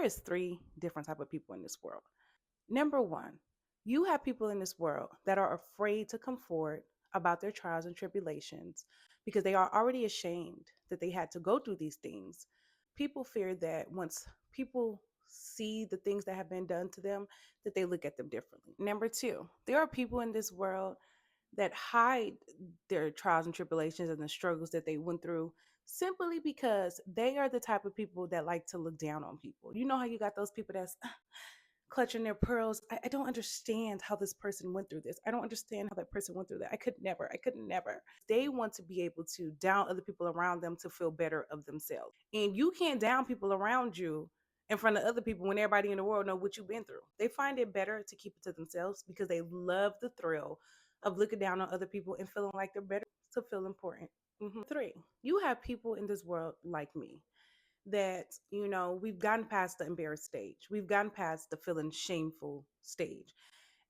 there is three different type of people in this world. Number one, you have people in this world that are afraid to come forward about their trials and tribulations because they are already ashamed that they had to go through these things. People fear that once people see the things that have been done to them, that they look at them differently. Number two, there are people in this world that hide their trials and tribulations and the struggles that they went through simply because they are the type of people that like to look down on people. You know how you got those people that's clutching their pearls. I don't understand how this person went through this. I don't understand how that person went through that. I could never. I could never. They want to be able to down other people around them to feel better of themselves. And you can't down people around you in front of other people when everybody in the world know what you've been through. They find it better to keep it to themselves because they love the thrill of looking down on other people and feeling like they're better to feel important. Three, you have people in this world like me that, we've gotten past the embarrassed stage. We've gotten past the feeling shameful stage.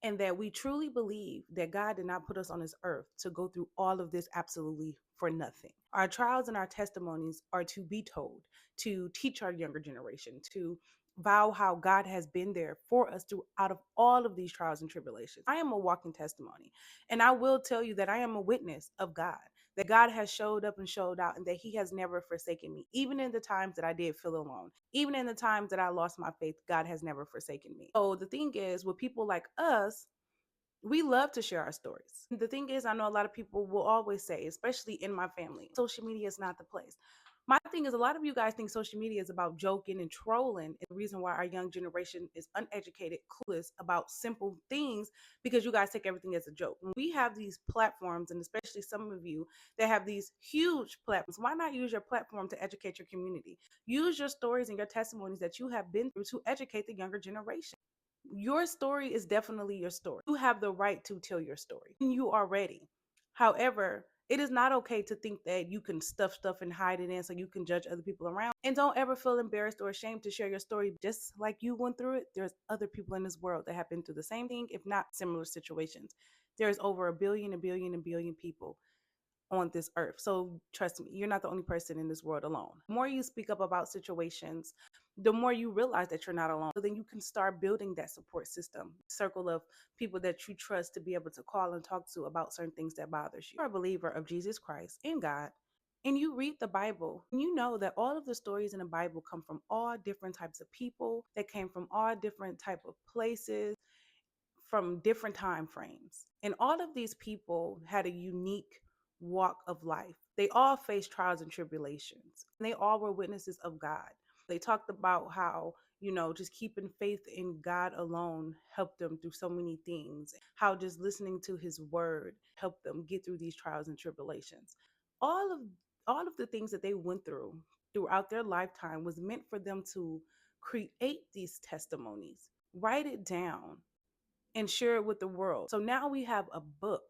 And that we truly believe that God did not put us on this earth to go through all of this absolutely for nothing. Our trials and our testimonies are to be told, to teach our younger generation, to vow how God has been there for us through out of all of these trials and tribulations. I am a walking testimony, and I will tell you that I am a witness of God, that God has showed up and showed out, and that he has never forsaken me. Even in the times that I did feel alone, even in the times that I lost my faith, God has never forsaken me. So the thing is, with people like us, we love to share our stories. The thing is, I know a lot of people will always say, especially in my family, social media is not the place. My thing is, a lot of you guys think social media is about joking and trolling. And the reason why our young generation is uneducated, clueless about simple things, because you guys take everything as a joke. When we have these platforms, and especially some of you that have these huge platforms, why not use your platform to educate your community? Use your stories and your testimonies that you have been through to educate the younger generation. Your story is definitely your story. You have the right to tell your story. You are ready. However, it is not okay to think that you can stuff and hide it in so you can judge other people around. And don't ever feel embarrassed or ashamed to share your story. Just like you went through it, there's other people in this world that have been through the same thing, if not similar situations. There's over a billion people on this earth. So trust me, you're not the only person in this world alone. The more you speak up about situations, the more you realize that you're not alone. So then you can start building that support system, circle of people that you trust to be able to call and talk to about certain things that bothers you. You're a believer of Jesus Christ and God, and you read the Bible, and you know that all of the stories in the Bible come from all different types of people that came from all different type of places, from different time frames. And all of these people had a unique walk of life. They all faced trials and tribulations. And they all were witnesses of God. They talked about how, just keeping faith in God alone helped them through so many things. How just listening to his word helped them get through these trials and tribulations. All of all of the things that they went through throughout their lifetime was meant for them to create these testimonies, write it down, and share it with the world. So now we have a book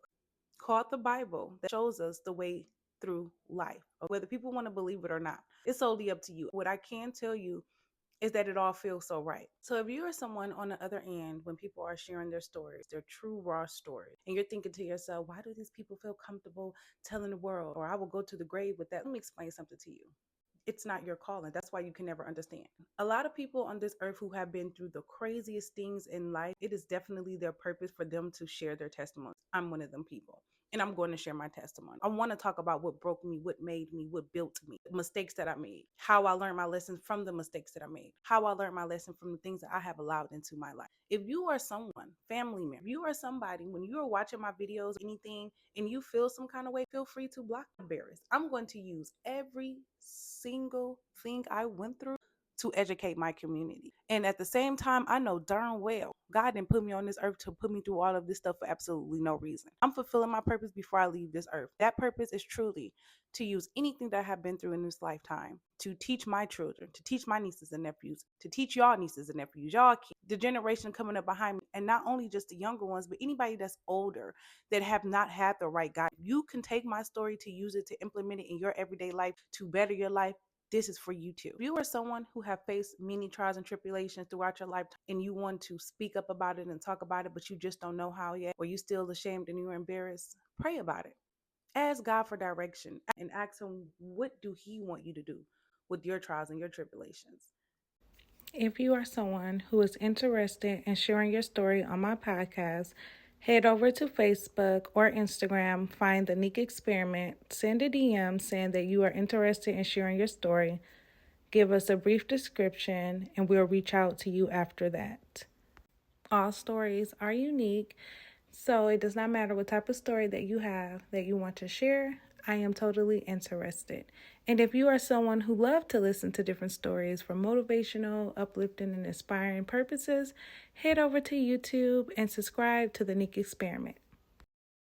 called the Bible that shows us the way through life. Whether people want to believe it or not, it's solely up to you. What I can tell you is that it all feels so right. So if you are someone on the other end, when people are sharing their stories, their true raw stories, and you're thinking to yourself, why do these people feel comfortable telling the world, or I will go to the grave with that? Let me explain something to you. It's not your calling. That's why you can never understand. A lot of people on this earth who have been through the craziest things in life, it is definitely their purpose for them to share their testimony. I'm one of them people. And I'm going to share my testimony. I want to talk about what broke me, what made me, what built me, the mistakes that I made, how I learned my lessons from the mistakes that I made, how I learned my lesson from the things that I have allowed into my life. If you are someone, family member, if you are somebody, when you are watching my videos, anything, and you feel some kind of way, feel free to block the bearers. I'm going to use every single thing I went through to educate my community. And at the same time, I know darn well God didn't put me on this earth to put me through all of this stuff for absolutely no reason. I'm fulfilling my purpose before I leave this earth. That purpose is truly to use anything that I have been through in this lifetime to teach my children, to teach my nieces and nephews, to teach y'all nieces and nephews, y'all kids, the generation coming up behind me, and not only just the younger ones, but anybody that's older that have not had the right guide. You can take my story to use it to implement it in your everyday life to better your life. This is for you too. If you are someone who have faced many trials and tribulations throughout your lifetime and you want to speak up about it and talk about it, but you just don't know how yet, or you still ashamed and you're embarrassed, pray about it. Ask God for direction and ask him, what do he want you to do with your trials and your tribulations? If you are someone who is interested in sharing your story on my podcast, head over to Facebook or Instagram, find the Nique Experiment, send a DM saying that you are interested in sharing your story, give us a brief description, and we'll reach out to you after that. All stories are unique, so it does not matter what type of story that you have that you want to share. I am totally interested. And if you are someone who loves to listen to different stories for motivational, uplifting, and inspiring purposes, head over to YouTube and subscribe to the Nique Experiment.